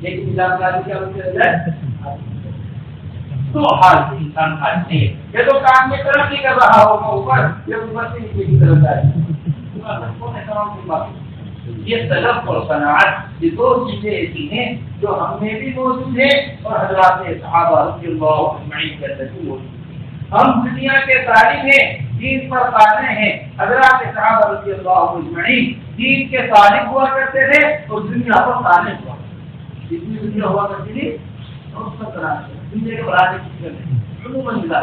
لیکن نظام راضی کیا ہوتے ہیں تو حال انسان حال نہیں ہے. یہ تو کام میں ترقی کر رہا ہوگا اوپر، یہ اوپر سے نیچے کی طرف جائے گا. یہ طلب اور صنعت یہ دو چیزیں ایسی ہیں جو ہم میں بھی موجود ہیں اور حضرات صحابہ رضی اللہ اجمعین کے اندر بھی موجود ہیں. ہم دنیا کے طالب ہیں، دین پر قائم ہیں. حضرات صحابہ رضی اللہ اجمعین دین کے طالب ہوا کرتے تھے اور دنیا پر قائم ہوا. جتنی دنیا ہوا کرتی تھی اور اس پر قائم تھے. دنیا کے برابر کی چیزیں عموماً ملا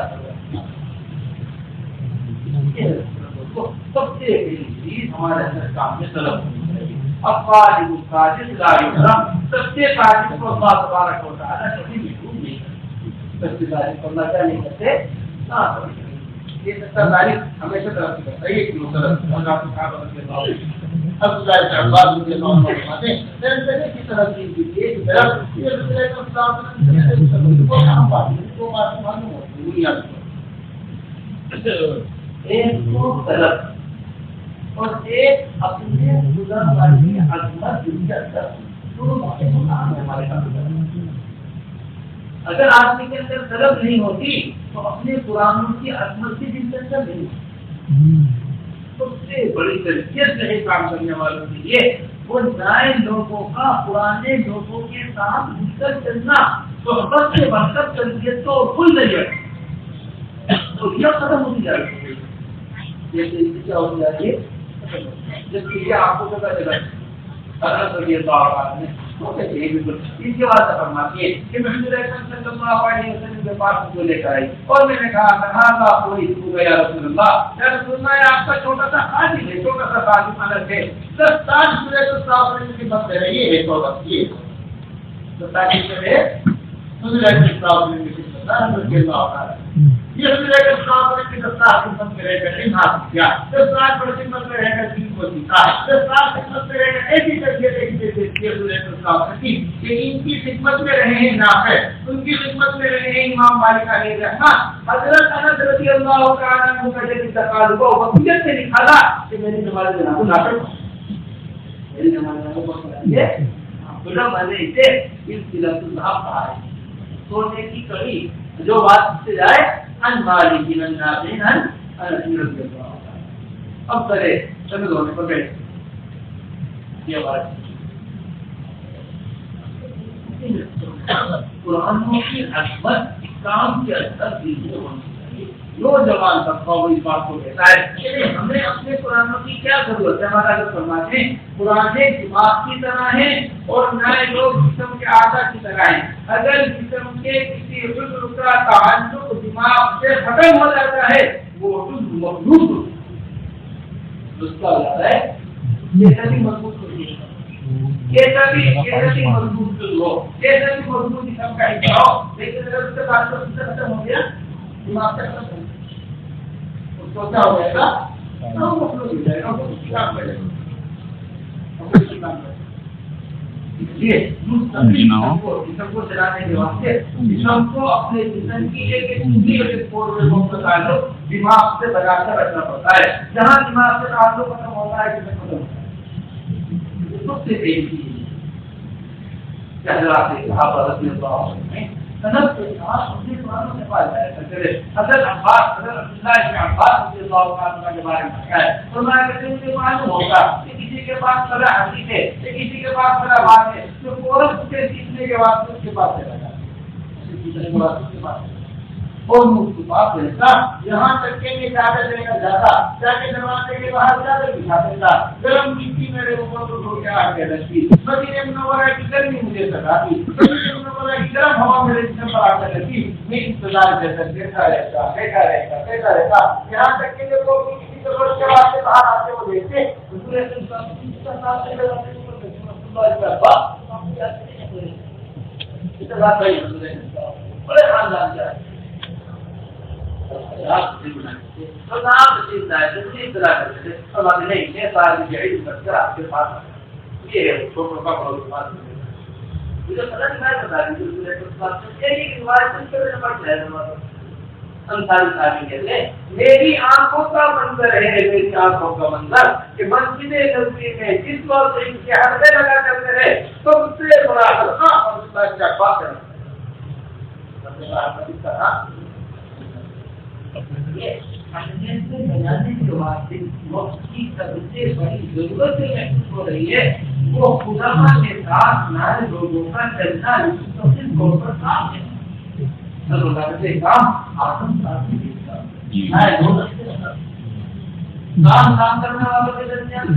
سب سے بڑی چیز ہمارے اندر کام میں طلب ہونی چاہیے. افواج مساجد لا یحرم، سب سے تعریف کو اللہ تبارک و تعالیٰ کبھی محروم نہیں کرتے. سب سے تعریف اللہ کیا نہیں کرتے نہ کرتے. یہ سچا تعریف ہمیشہ ترقی کرتا ہے. ایک مسلم اللہ صحابہ رضی اللہ عنہ عبداللہ بن عباس رضی اللہ عنہ فرماتے ہیں زندگی کی ترقی کی ایک طرف یہ رسول اللہ صلی اللہ علیہ وسلم کو کام بات کو بات معلوم ہوتی ہے. ایک کو طلب اور ایک اپنے خدا والی عظمت دنیا کا دونوں باتیں ہمارے ساتھ. اگر آدمی کے اندر طلب نہیں ہوتی تو اپنے قرآنوں کی عظمت کی دلچسپی نہیں ہوتی. سب سے بڑی تربیت سے کام کرنے والوں کے لیے وہ نئے لوگوں کا پرانے لوگوں کے ساتھ مل کر چلنا صحبت سے بڑھ کر تربیت کو کھل نہیں ہے. تو یہ ختم ہوتی جا رہی ہے. جیسے کیا ہو جاتی ہے جب کہ یہ آپ کو پتا چلا حضرت رضی اللہ عنہ اس کے بعد فرماتی ہے کہ محمد اکرم صلی اللہ علیہ وسلم کے پاس مجھے لے کر آئی اور میں نے کہا کہاں کوئی ہو گیا رسول اللہ. یا رسول اللہ آپ کا چھوٹا سا خادم ہے، چھوٹا سا خادم الگ ہے. 10 سال سورہ الصافات کی بات کر رہی ہے. تو بس یہ 10 سال ہے سورہ الصافات کی بات رضی اللہ عنہ یہ سورہ الصافات کی دستار خدمت میں رہ کر انہار کیا. 10 سال پر خدمت میں رہ کر دین کو سیکھا. 10 سال خدمت میں رہ کر ایسی تربیت کی کہ ان کی خدمت میں رہے ہیں نافع، ان کی خدمت میں رہے ہیں امام مالک علیہ الرحمہ. حضرت انس رضی اللہ تعالیٰ عنہ کا جب انتقال ہوا وصیت سے لکھا تھا کہ میری نماز جناب کو نافع میری نماز جناب کو پڑھائیے. بلا میں نے اسے سلسلۃ الذهب کہا ہے، سونے کی کڑی جو بات سے جائے ان مالک من نافع ان انس رضی اللہ تعالیٰ. اب کرے سب ہونے پر بیٹھ یہ بات قرآنوں کی عظمت کام کے اثر بھی ہونی چاہیے. نوجوان طبقہ وہ اس بات کو کہتا ہے کہ ہمیں اپنے قرآنوں کی کیا ضرورت ہے. ہمارا اگر فرماتے ہیں قرآن دماغ کی طرح ہیں اور نئے لوگ جسم کے اعضاء کی طرح ہیں. اگر جسم کے کسی عضو کا تعلق دماغ سے ختم ہو جاتا ہے وہ عضو مخلوط ہو جاتا ہے. یہ سبھی مضبوط ہوتی ہے. کیسا بھی مضبوط ہو، کیسا بھی مضبوط جسم کا حصہ ہو، لیکن اگر اس کے بعد ختم ہو گیا دماغ سے ختم ہو گیا اس کو کیا ہو جائے گا وہ مخلوط ہو جائے گا. وہ اس کی کام کرے گا جسم کو چلانے کے واسطے جسم کو اپنے جسم کی ایک دماغ سے بنا کر رکھنا پڑتا ہے. جہاں دماغ سے تعلق ختم ہوتا ہے جسم ختم ہوتا ہے. سب سے بڑی چیز کہ حضرات صحابہ رضی اللہ عنہ سند کے ساتھ اپنے قرآنوں سے پایا جایا کرتے تھے. حضرت عبداللہ بن عباس رضی اللہ عنہ کے بارے میں کہا ہے فرمایا کہ ان کے معلوم ہوگا کہ کسی کے پاس بڑا حدیث ہے کہ کسی کے پاس بڑا بات ہے تو فوراً اسے سیکھنے کے بعد اس کے پاس چلا جاتا ہے. سیکھنے کے بعد اس کے پاس اور مصطفیٰ رہتا یہاں تک کہ یہ چادر لے کر جاتا تاکہ دروازے کے باہر چادر بچھا دیتا. گرم مٹی میرے اوپر کو دھو کے آ کے رکھتی. مدینہ منورہ کی گرمی مجھے سکھاتی. مدینہ منورہ کی گرم ہوا میرے جسم پر آ کر رکھتی. میں انتظار دیتا رہتا یہاں تک کہ جب لوگ کسی ضرورت کے واسطے باہر آتے وہ دیکھتے بڑے خاندان کا میری آنکھوں کا منظر ہے میری آنکھوں کا منظر کہ مسجد نبوی میں جس وقت ان کے حلقے لگا کرتے رہے سب سے بڑا حلقہ آپ کریں یہ اہمیت سے بنانے کے واسطے وقت کی سب سے بڑی ضرورت محسوس ہو رہی ہے وہ خدا کے ساتھ نئے لوگوں کا چلنا مستقل طور پر کام ہے کام آسم کام کرنے والوں کے درمیان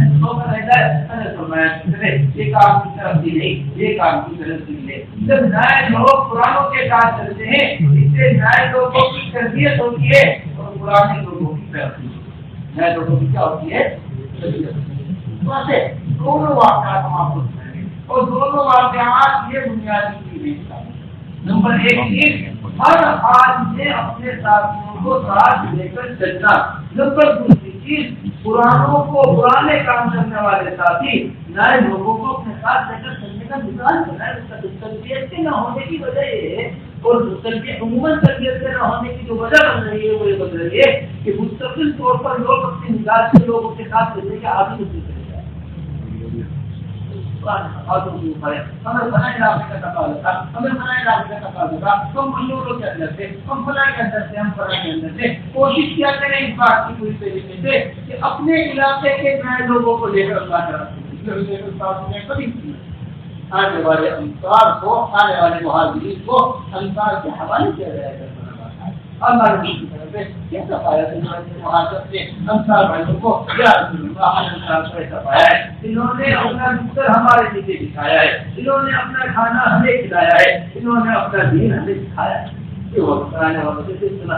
رہتا ہے یہ کام کی طرف بھی نہیں یہ کام کی طرف بھی نہیں جب نئے لوگ پرانوں کے ساتھ چلتے ہیں اس سے نئے لوگوں کی تربیت ہوتی ہے اور پرانے لوگوں کی تربیت نئے لوگوں کی کیا ہوتی ہے دونوں واقعات ہم آپ کو سنائیں گے اور دونوں واقعات یہ بنیادی چیز ہے نمبر ایک ہر حال میں اپنے ساتھیوں کو ساتھ لے کر چلنا نمبر دوسری چیز پرانے کام کرنے والے ساتھی نئے لوگوں کو اپنے ساتھ لے کر چلنے کا مثال بنا ہے اس کا تربیت کے نہ ہونے کی وجہ یہ ہے اور عموماً تربیت کے نہ ہونے کی جو وجہ بن رہی ہے وہ یہ بن رہی ہے کہ مستقل طور پر لوگ اپنے مزاج کے لوگوں کے ساتھ چلنے کے عادی نہیں چلے ہمیں بنا علاقے کا تقاضا تھا ہمیں بنا علاقے کا تقاضا تھا ہم مشہوروں کے اندر سے ہم فلاں کے اندر سے ہم فلاں کے اندر سے کوشش کیا کریں اس بات کی پوری طریقے سے کہ اپنے علاقے کے نئے لوگوں کو لے کر اللہ تعالیٰ کبھی آنے والے انصار کو آنے والے مہاجرین کو انصار کے حوالے کیا جائے گا اللہ نے کی طرف سے یہ سفایا مہاجرت نے انصار بھائیوں کو یا رسول اللہ انصار سے سفایا ہے انہوں نے اپنا بستر ہمارے نیچے بچھایا ہے انہوں نے اپنا کھانا ہمیں کھلایا ہے انہوں نے اپنا دین ہمیں سکھایا ہے یہ وہ کرانے والوں سے سلسلہ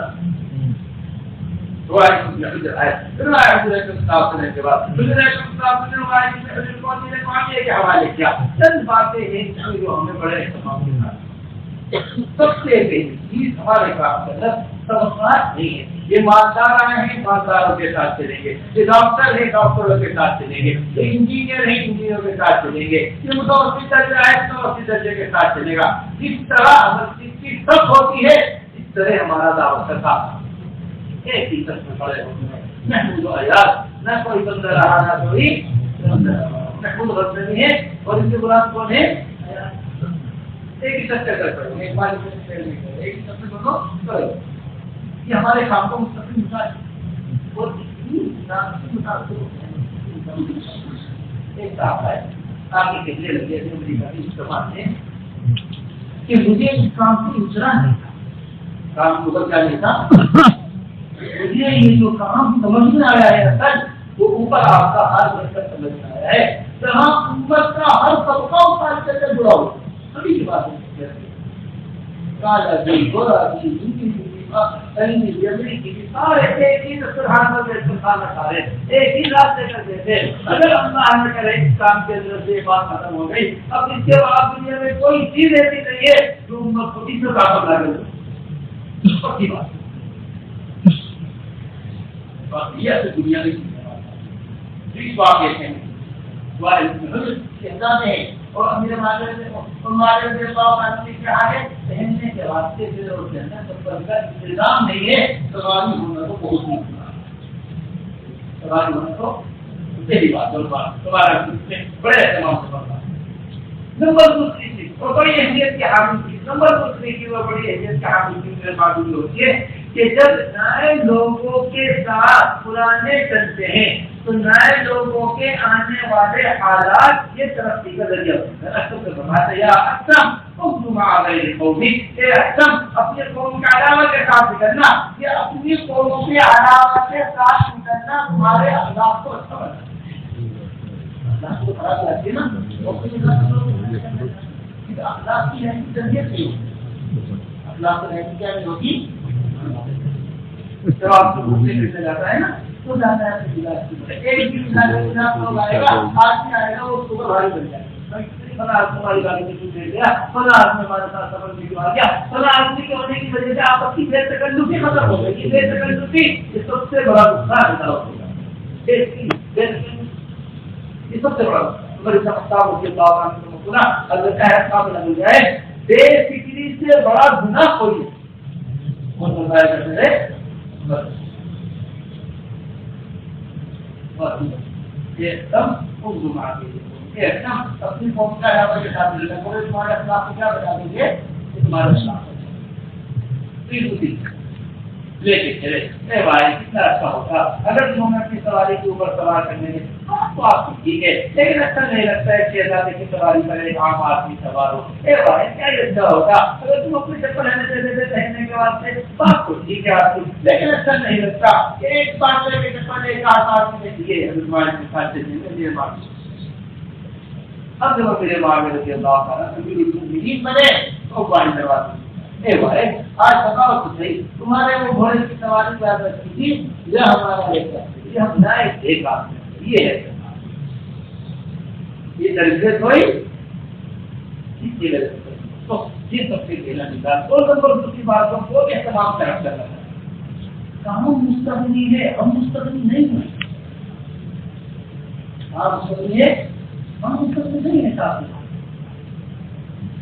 چند باتیں ہیں جو ہمیں بڑے اہتمام کے ساتھ سب سے پہلی چیز ہمارے کام کے اندر توقعات نہیں ہے یہ مالدار ہیں مالداروں کے ساتھ چلیں گے یہ ڈاکٹر ہے ڈاکٹروں کے ساتھ چلیں گے یہ انجینئر ہے انجینئروں کے ساتھ چلیں گے یہ متوسط درجہ ہے متوسط درجے کے ساتھ چلے گا جس طرح ہر چیز کی سب ہوتی ہے اس طرح ہمارا دعوت کا کام ایک ہی سب میں پڑے ہوتے ہیں محمود و عیاض نہ کوئی بندہ رہا نہ کوئی محمود غزنوی ہے اور اس کے غلام کون ہے ایک ہی سب کر پڑے ایک بار ایک ہی سب سے کرو یہ ہمارے کام کو مستقل مثال اور ایک صاحب ہے آگے کے لیے لگے استعمال ہے کہ مجھے اس کام سے اترا نہیں تھا کام کو بچا نہیں تھا مجھے یہ جو کام سمجھ میں آیا ہے اصل وہ اوپر آپ کا ہر بڑھ کر سمجھ میں آیا ہے جہاں امت کا ہر طبقہ اس سے جڑا ہوا سبھی کی بات ہے کالا جی گورا جی سارے ایک ہی دسترخوان پر بیٹھ کر کھانا کھا رہے ایک ہی راستے کر دیتے اگر اللہ نہ کرے اس کام کے اندر سے بات ختم ہو گئی اب اس کے بعد دنیا میں کوئی چیز ایسی نہیں ہے جو امت کو اس میں طاقت لا کر پکی بات یہ دنیا میں واقع ہے اور امیر مالک کے آگے پہننے کے واسطے انتظام نہیں ہے سواری ہونا تو بہت نہیں سواری ہونا تو پہلی بات بڑے اہتمام سے پڑھنا نمبر دوسری چیز اور بڑی اہمیت کے حامل چیز نمبر دوسری چیز اور بڑی اہمیت کے حامل چیز معلوم ہوتی ہے کہ جب نئے لوگوں کے ساتھ پرانے چلتے ہیں تو نئے لوگوں کے آنے والے حالات یہ ترقی کا ذریعہ ہوتا ہے اکثر سے فرماتا ہے یا اکثر اپنے قوم کے علاوہ کے ساتھ نکلنا یا اپنی قوموں کے علاوہ کے ساتھ نکلنا تمہارے اخلاق کو اچھا بناتا ہے اخلاق کو خراب لگتی ہے نا اخلاق کی رہنی تربیت نہیں ہوتی اخلاق کی رہنی کیا نہیں ہوتی جب آپ کو گھومنے پھرنے جاتا ہے نا تو جاتا ہے ایک دن لوگ آئے گا آدمی آئے گا وہ صبح بھاری بن جائے گا فلاں ہماری گاڑی میں چھوٹ دے گیا فلاں آدمی ہمارے ساتھ سفر میں جو آ گیا فلاں آدمی کے ہونے کی وجہ سے آپ اپنی بے تکلفی ختم ہو گئی بے تکلفی یہ سب سے بڑا نقصان ہوگا یہ سب سے بڑا مل جائے بے فکری سے بڑا گناہ کوئی یہ ہے نا اپنی قوم کا علاوہ کے ساتھ ملنا کوئی تمہارے اخلاق کو کیا بتا دیں گے کہ تمہارا اخلاق لے کے چلے اے بھائی کتنا اچھا ہوتا اگر تم ہمیں اپنی سواری کے اوپر سوار کرنے میں تو آپ کو ٹھیک ہے لیکن اچھا نہیں لگتا ہے شہزادے کی سواری پر ایک عام آدمی سوار ہو اے بھائی کیا یہ اچھا ہوتا اگر تم اپنی چپل پہننے کے واسطے آپ کو ٹھیک ہے آپ کو لیکن اچھا نہیں لگتا کہ ایک بات لے کے چپل ایک آدمی نے دیے میرے ماں اب جب میرے ماں میں رضی اللہ تعالیٰ بنے تو بھائی دروازے اے بھائی آج بتاؤ تو صحیح تمہارے وہ گھوڑے کی سواری کیا کرتی تھی یہ ہمارا یہ ہم نئے دیکھا یہ ہے یہ درجت ہوئی تو یہ سب سے پہلا نکال دو نمبر دوسری بات کو کوئی اہتمام طرف کرنا کام مستقبلی ہے ہم مستقبل نہیں ہوئے آپ مستقبل ہے ہم مستقبل نہیں ہے صاحب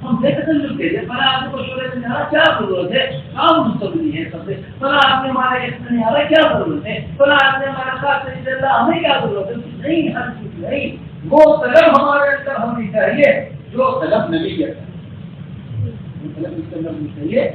ہم دیکھتے تھے پر آپ کو شورے میں آ کیا ضرورت ہے کام مستقبلی ہے سب سے پر آپ نے ہمارے اس میں آ رہا کیا ضرورت ہے پر آپ نے ہمارا ساتھ ہمیں کیا ضرورت ہے نہیں ہر چیز نہیں وہ طلب ہمارے اندر ہونی چاہیے جو طلب نبی کے طلب ہونی چاہیے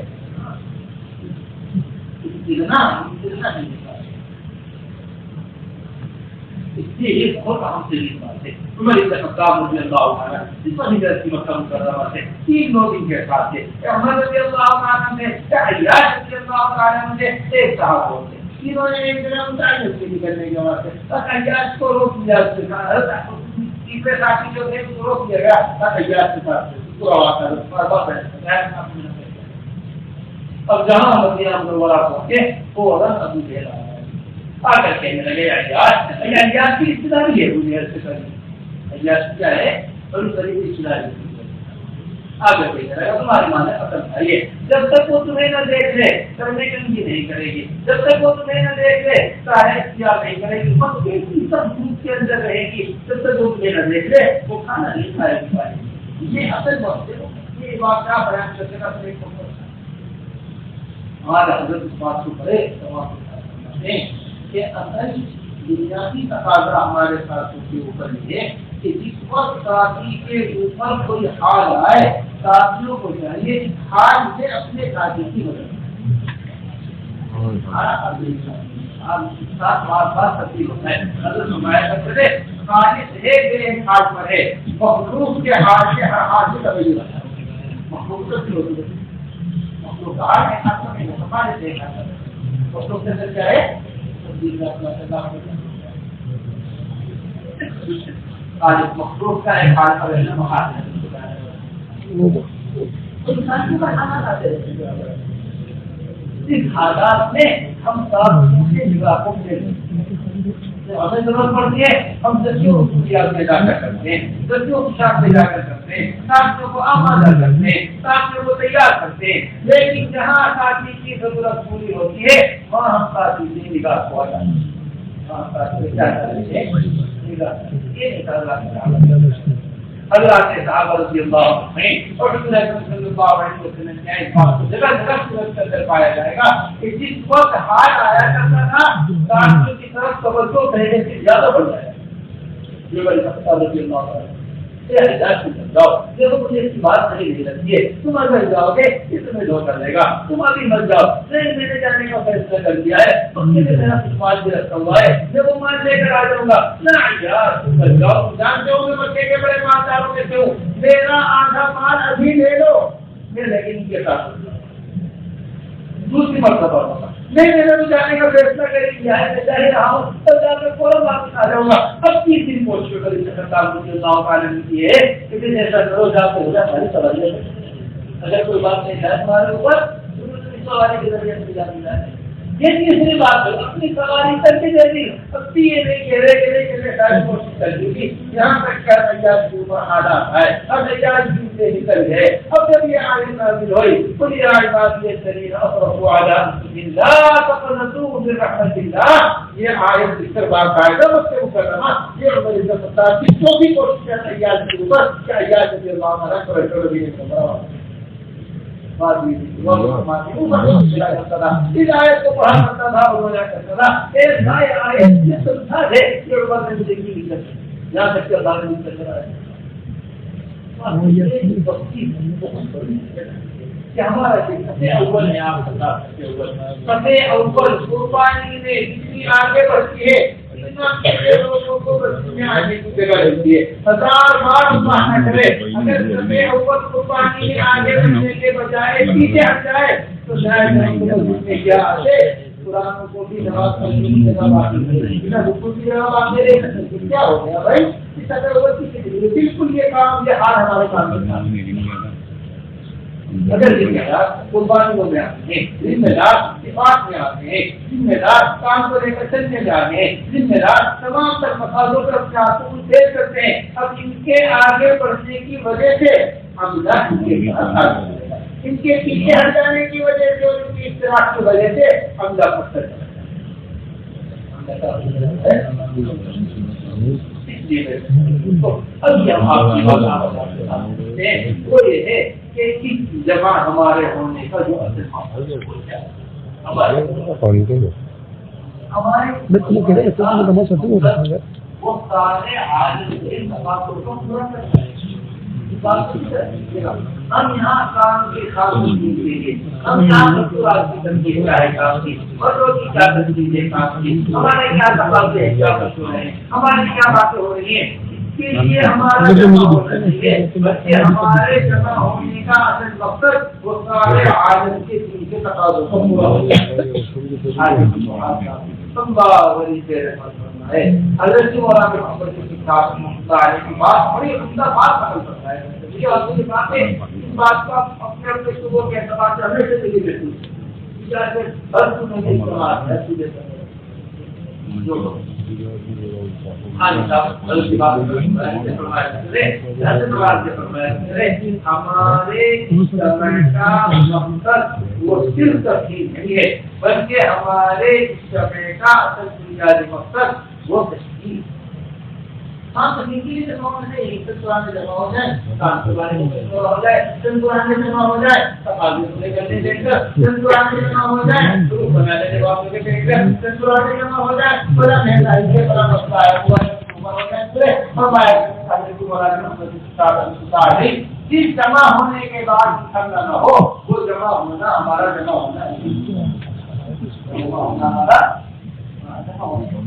اس لیے یہ بہت اہم سے بات ہے عمر بن خطاب رضی اللہ عنہ جس پر ہجرت کی مکہ مکرمہ سے 3 لوگ ان کے ساتھ تھے عمر رضی اللہ عنہ نے عیاش رضی اللہ عنہ نے ایک صاحب ہوتے تینوں نے ایک دن متعلق سے نکلنے کے واسطے عیاش کو روک دیا اس کے تیسرے ساتھی جو تھے وہ روک دیا گیا عیاش کے ساتھ پورا واقعہ اب جہاں مدینہ منورہ پہنچے فوراً ابو جہل آ کر کہنے لگے عیاش کی ابتدا بھی ہے دنیا سے کری عیاش کیا ہے بڑی بڑی ابتدا آگے کہنے لگا تمہاری ماں نے پسند چاہیے جب تک وہ تمہیں نہ دیکھ لے کرنے کی نہیں کرے گی جب تک وہ تمہیں نہ دیکھ لے چاہے اختیار نہیں کرے گی بس سب دودھ کے اندر رہے گی جب تک وہ تمہیں نہ دیکھ لے وہ کھانا نہیں کھائے گی یہ اصل وقت ہے یہ واقعہ بیان کرنے کا اپنے ہمارا حضرت اس بات کو پڑھے کہ اصل بنیادی تقاضا ہمارے ساتھ کے اوپر یہ کہ جس وقت ساتھی کے اوپر کوئی حال آئے ساتھیوں کو چاہیے حال سے اپنے ساتھی کی مدد تبدیل ہوتا ہے خالص ہے بے حال پر ہے مخلوق کے حال سے ہر حال سے تبدیل ہوتا ہے مخلوق کیا ہے آج مخلوق کا ایک حال پر اس حالات میں ہم ہمیں ضرورت پڑتی ہے ہم سچیوں کو جا کر کرتے ہیں سچیوں کو شاپ پہ جا کر کرتے ہیں ساتھیوں کو آمادہ کرتے ہیں ساتھیوں کو تیار کرتے ہیں لیکن جہاں ساتھی کی ضرورت پوری ہوتی ہے وہاں ہم ساتھی کی نگاہ کو آتا ہے اللہ کے صحابہ رضی اللہ عنہ اور رسول اللہ صلی اللہ علیہ وسلم نے اس بات کو جگہ جگہ صورت کے اندر پایا جائے گا کہ جس وقت حال آیا کرتا تھا ساتھیوں کی طرف توجہ پہلے سے زیادہ بڑھ جائے گا یہ بڑی صحابہ رضی اللہ عنہ مجھے اس کی بات نہیں لگتی ہے تم اگر جاؤ گے یہ تمہیں دھو کر لے گا تم ابھی مت جاؤ نہیں میں نے جانے کا فیصلہ کر دیا ہے میرا کچھ مال بھی رکھا ہوا ہے میں وہ مال لے کر آ جاؤں گا نہ یار تم مت جاؤ جانتے ہو میں مکے کے بڑے مالداروں میں سے ہوں میرا آدھا مال ابھی لے لو میں لیکن کے ساتھ دوسری مرتبہ ہوگا نہیں میں نے جانے کا فیصلہ کر لیا ہے میں چاہے رہا ہوں تو جا کر فوراً واپس آ جاؤں گا اب 30 دن کوشش کر سکتا ہوں مجھے اللہ تعالیٰ نے کی ہے کہ ایسا کرو جا کے ہو جائے ہماری سواری اگر کوئی بات نہیں ہے تمہارے اوپر سواری کے ذریعے سے جاتی جائے یہ تیسری بات ہے اپنی سواری کر کے دے دی اب یہ نہیں کہہ رہے کہ ساری کوشش کر دی تھی یہاں تک کیا ایاز کے اوپر حالات آئے اب ایاز دن سے نکل گئے اب جب یہ آیت نازل ہوئی قل یا عبادی الذین اسرفوا علی انفسہم لا تقنطوا من رحمۃ اللہ یہ آیت اس پر باقاعدہ مکہ مکرمہ یہ عمر بن خطاب کی جو بھی کوشش کر ایاز کے اوپر کہ ایاز رضی اللہ عنہ کو رسول بھی نے سمجھا اس آیت کو پڑھا کرتا تھا اور رویا کرتا تھا ایک آیت یہ سمجھا ہے کہ عمر نے زندگی نکل یہاں تک کہ اللہ نے نکل رہا ہے کہ ہمارا سب اول ہے، آپ سب اول قربانی نے اتنی آگے بڑھتی ہے، لوگوں کو میں آنے کی جگہ رہتی ہے، 1000 بار ماننا کرے، اگر سب اول قربانی میں آگے بڑھنے کے بجائے پیچھے ہٹ جائے تو شاید میں کیا آتے قرآن کو بھی نماز پڑھنے کی جگہ باقی بنا بالکل بھی جگہ باقی رہے کیا ہو گیا بھائی؟ اس اگر بالکل یہ کام یہ حال ہمارے کام میں اگر ذمہ دار قربانیوں میں آتے ہیں، ذمہ دار صفات میں آتے ہیں، ذمہ دار کام کو لے کر چلنے جاتے ہیں، ذمہ دار تمام تر مقاصدوں پر اپنے آپ کو تیز کرتے ہیں، اب ان کے آگے بڑھنے کی وجہ سے ہم ان کے پیچھے ہٹ جانے کی وجہ سے اور ان کی اشتراک کی وجہ سے ہم پتھر ابھی ہم آپ کی وہ یہ ہے کہ اس جمع ہمارے ہونے کا جو وہ سارے عالم کے مقاصد کو پورا کرتے ہیں۔ ہم یہاں کام کی خاصی کے لیے ہم یہاں کی تنقید کا ہے کام کی اور کی کیا تنقیدیں کام کی ہمارے کیا تقاضے ہیں کیا مشہور ہیں ہماری کیا باتیں ہو رہی ہیں اس کے لیے ہمارا جمع ہونا چاہیے بلکہ ہمارے جمع ہونے کا اصل مقصد وہ سارے عالم کے دین کے تقاضوں کو پورا ہو جائے۔ حضرت مولانا محمد کی کتاب کی بات بڑی عمدہ بات عمل کرتا ہے۔ یہ اصل بات ہے، اس بات کا اپنے اپنے صبح کے اعتبار سے ہمیشہ سے یہ دیکھوں ہر سننے کے استعمال ہے سیدھے ہمارے مقصد وہ صرف تفصیل نہیں ہے بلکہ ہمارے اجتماع کا اصل بنیادی مقصد وہ تشکیل ہاں تکنیکی جمع ہو جائے قرآن میں جمع ہو جائے کام کے بارے میں جمع ہو جائے قرآن میں جمع ہو جائے تقاضے پورے کرنے دیکھ کر قرآن میں جمع ہو جائے شروع بنانے کے بعد میں دیکھ کر قرآن میں جمع ہو جائے بڑا مہنگائی کے بڑا مسئلہ ہے ہو جائے پورے ہمارے جس جمع ہونے کے بعد ٹھنڈا نہ ہو وہ جمع ہونا ہمارا جمع ہونا جمع ہونا ہمارا جمع ہونا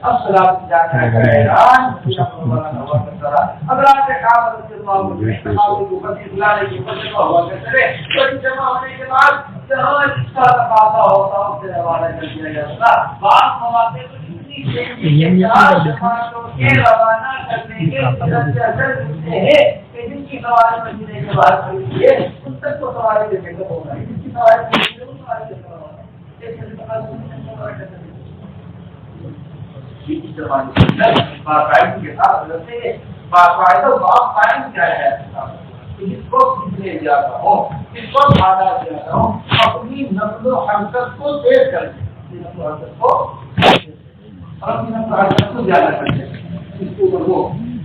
اب سلام جانا ہے جمع ہونے کے بعد روانہ کر دیا جاتا بعض مواقع روانہ کرنے کے جن کی سواری مجھے کے بعد ان تک کو سواری دینے کا ہوگا جن کی سواری باقاعدگی کے ساتھ باقاعدہ باپ قائم کیا ہے جس کو سیکھنے جاتا ہوں جس کو کھانا جاتا ہوں اپنی نقل و حرکت کو تیز کر دیں نقل و حرکت کو اپنی نقل و حرکت کو زیادہ کر دیں اس کو وہ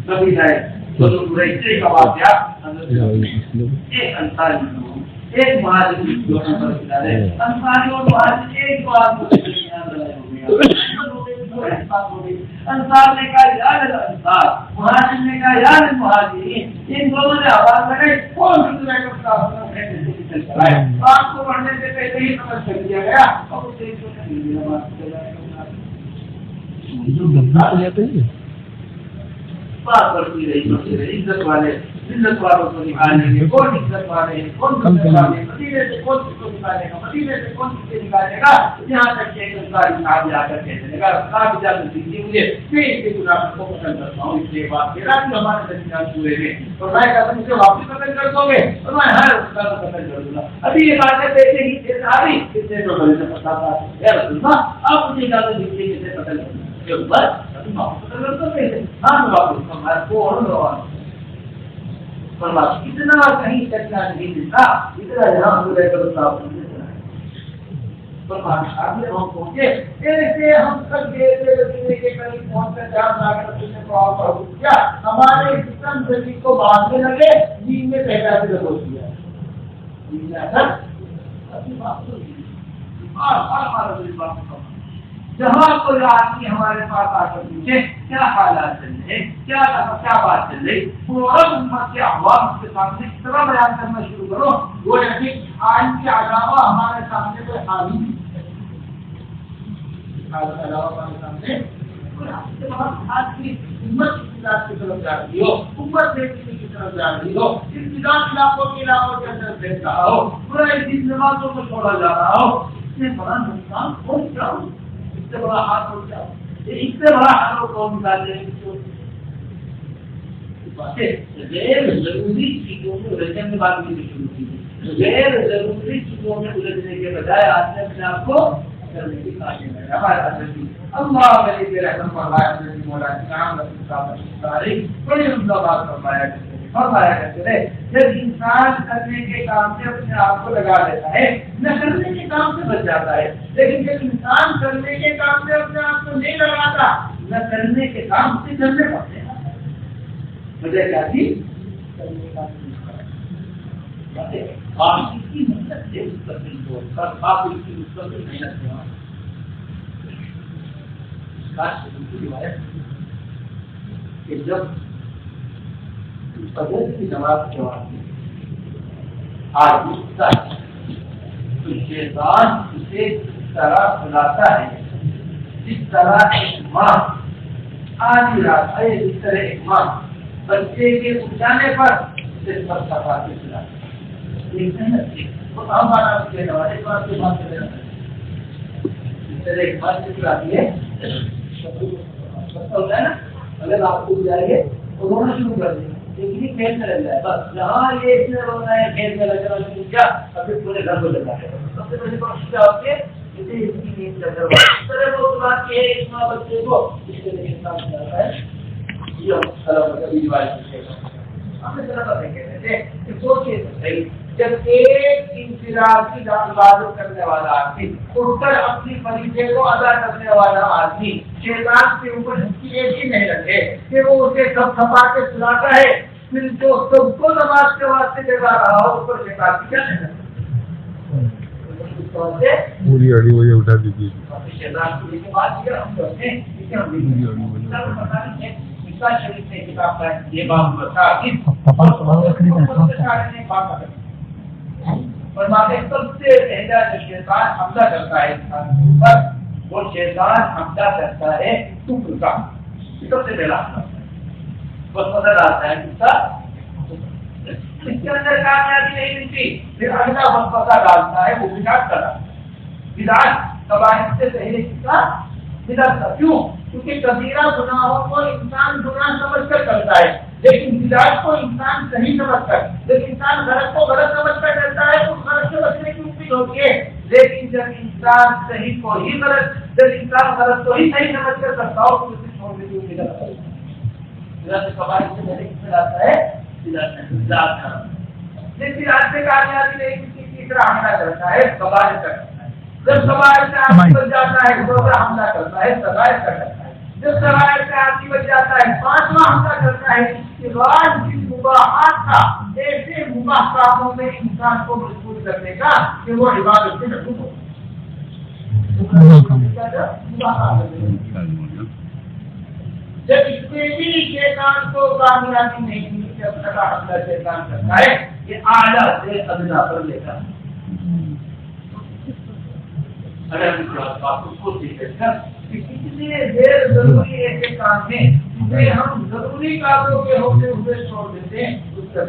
کبھی جائے تو کا واقعہ ایک انسانی ایک مہاجر انسانی اور مہاجر ایک بات انصار نے کہا یا الانصار مہاجر نے کہا یا المہاجرین ان دونوں نے آواز لگائی کون دوسرے کا آپ کو پڑھنے سے پہلے ہی سمجھ کر دیا گیا اور اسے بات بڑھتی رہی عزت والوں کو نکالیں گے کون عزت والے ہیں کون والے مدینے سے کون کس کو نکالے گا مدینے سے کون کس سے نکالے گا یہاں تک کہ انسان صاحب جا کر کہنے لگا صاحب اجازت دیجیے مجھے میں اس کے گناہ کو پسند کرتا ہوں اس لیے بات کہہ رہا کہ ہمارے درمیان پورے میں اور میں کہتا ہوں مجھے واپس قتل کر دو گے اور میں ہر اس کا قتل کر دوں گا ابھی یہ بات ہے دیکھے ہی پھر ساری کتنے تو بڑے سے پتا تھا یا رسول اللہ آپ مجھے اجازت دیجیے کسے قتل کر دوں جو بس اتنا کہیں چکنا نہیں ملتا اتنا یہاں پہنچے ایسے ہم سب کے قریب پہنچ کر جان لا کر ہمارے جسم زمین کو باندھنے لگے دین میں پہلا سے ہو دیا دین میں اثر جہاں کوئی آدمی ہمارے پاس آ کر پوچھے کیا حالات چل رہے، کیا بات چل رہی، فوراً امت کے عوام کے سامنے اس طرح بیان کرنا شروع کرو وہ ایسے آئین کے علاوہ ہمارے سامنے کوئی حاوی نہیں، علاوہ ہمارے سامنے آدمی امت کی طرف جا رہی ہو، امت دیکھنے کی طرف جا رہی ہو، انتظام علاقوں کے علاقوں کے اندر دیکھ رہا ہو، پورے دن نمازوں کو چھوڑا جا رہا ہو، اس سے بڑا نقصان کون کیا ہو، اس سے بڑا ہاتھ ہو کیا ہو، اس سے بڑا ہاتھ کون نکالے غیر ضروری چیزوں میں الجھن میں بات کی شروع کی، غیر ضروری چیزوں میں الجھنے کے بجائے آدمی اپنے آپ کو کرنے کی کوشش ہے ہمارا اللہ علیہ رحمت فرمایا مولانا بڑی عمدہ بات فرمایا کرتے تھے جب انسان کرنے کے کام سے اپنے آپ کو لگا لیتا ہے نہ کرنے کے کام سے بچ جاتا ہے، لیکن جب انسان کرنے کے کام سے اپنے آپ کو نہیں لگاتا نہ کرنے کے کام سے کرنے پڑتے ہیں وجہ کیا تھی کی محنت سے مستقل محنت کہ جب فجر کی نماز کے بعد آدمی اٹھتا ہے تو شیطان اسے اس طرح بلاتا ہے جس طرح ایک ماں آدھی رات جس طرح ایک ماں بچے کے اٹھانے پر اسے سب سفا کے چلاتا ہے ہمارا نماز بات کے بات کرنا اس طرح ایک بات سے چلاتی ہے ہوتا ہے نا اگر آپ کو جائے گے تو رونا شروع کر دیں لیکن یہ کھیل میں لگ جائے بس جہاں یہ اس میں رونا ہے کھیل میں لگنا شروع کیا ابھی پورے گھر کو لگا ہے سب سے پہلے کوشش آپ کے اسے اس کی نیند لگ رہا ہے اس طرح وہ بات یہ ہے اس ماں بچے کو اس کے لیے انسان چلاتا ہے یہ ہمیں طرح کہتے تھے کہ سوچیے صحیح جب ایک انفرادی عبادت کرنے والا آدمی اٹھ کر اپنی فریضے کو ادا کرنے والا آدمی شیطان کے اوپر ایک ہی نہیں رکھے کہ وہ اسے سب تھپا کے سلاتا ہے پھر جو سب کو نماز کے واسطے جگا رہا ہو اس پر شیطان کی کیا نہیں پوری اڑی وجہ اٹھا دیجیے شیطان کی بات کیا ہم کرتے ہیں شریف نے کتاب کا یہ بات بتا سب سے پہلا جو شیطان حملہ کرتا ہے انسان کے اوپر وہ شیطان حملہ کرتا ہے شکر کا سب سے پہلا بس نظر آتا ہے اس کے اندر کامیابی نہیں ملتی پھر اگلا وسوسہ ڈالتا ہے وہ بدعت کا بدعت قبائل سے پہلے کیا بدعت کا کیوں کیونکہ کبیرہ گناہوں کو انسان گناہ سمجھ کر کرتا ہے لیکن بدعت کو انسان صحیح سمجھ کر جب انسان غلط کو غلط سمجھ کر کرتا ہے تو غلط سے بچنے کی امید ہوتی ہے لیکن جب انسان صحیح کو ہی غلط جب انسان غلط کو ہی صحیح سمجھ کر کرتا ہو تو اسے چھوڑنے کی امید ہوتا ہے بدعت قبائل سے پہلے کس میں آتا ہے لیکن آج سے کامیابی نہیں کسی تیسرا حملہ کرتا ہے قبائل کا کرتا ہے جب قبائل سے آدمی بن جاتا ہے دوسرا حملہ کرتا ہے سبائل کا کرتا ہے جب سبائل سے آدمی بن جاتا ہے پانچواں حملہ کرتا ہے اس کے بعد جن مباحات کا ایسے مباح کاموں میں انسان کو مجبور کرنے کا کہ وہ عبادت سے مشغول ہو جب اس میں بھی شیطان کو کامیابی نہیں ملی جب تک حملہ شیطان کرتا ہے یہ اعلیٰ سے ادنا پر لے کر اگر آپ کو دیکھ کر کتنے دیر ضروری ایسے کام ہیں جسے ہم ضروری کاموں کے ہوتے ہوئے چھوڑ دیتے ہیں اس کا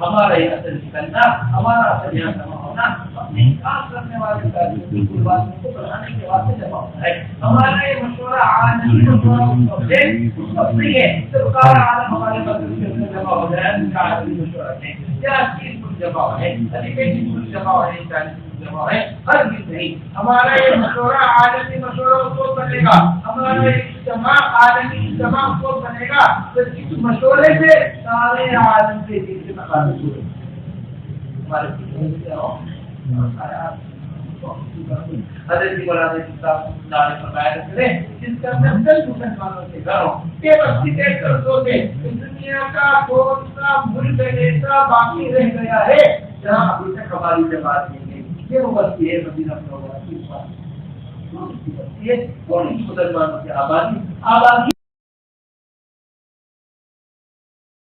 ہمارا یہ اصل نکلنا ہمارا اصل یہاں جمع ہونا اپنے کام کرنے والے کو بڑھانے کے واسطے جمع ہوتا ہے ہمارا یہ مشورہ عالمی مشورہ ہے سرکار عالم ہمارے جمع ہو جائے مشورہ ہے کیا چیز جمع ہے جمع ہے جمع ہے ہر چیز نہیں ہمارا یہ مشورہ عالمی مشورہ کو بنے گا ہمارا یہ اجتماع عالمی اجتماع کو بنے گا تو اس مشورے سے سارے عالم کے دل سے مخاطب ہوئے ہمارے حضرت مولانا صاحب نے فرمایا کرتے جس کا نسل مسلمانوں سے کرو کہ بس دیکھ کر سوچے دنیا کا کون سا ملک ایسا باقی رہ گیا ہے جہاں ابھی تک ہماری جماعت نہیں گئی، یہ وہ بستی ہے مدینہ منورہ کی بستی ہے، اور مسلمانوں کی آبادی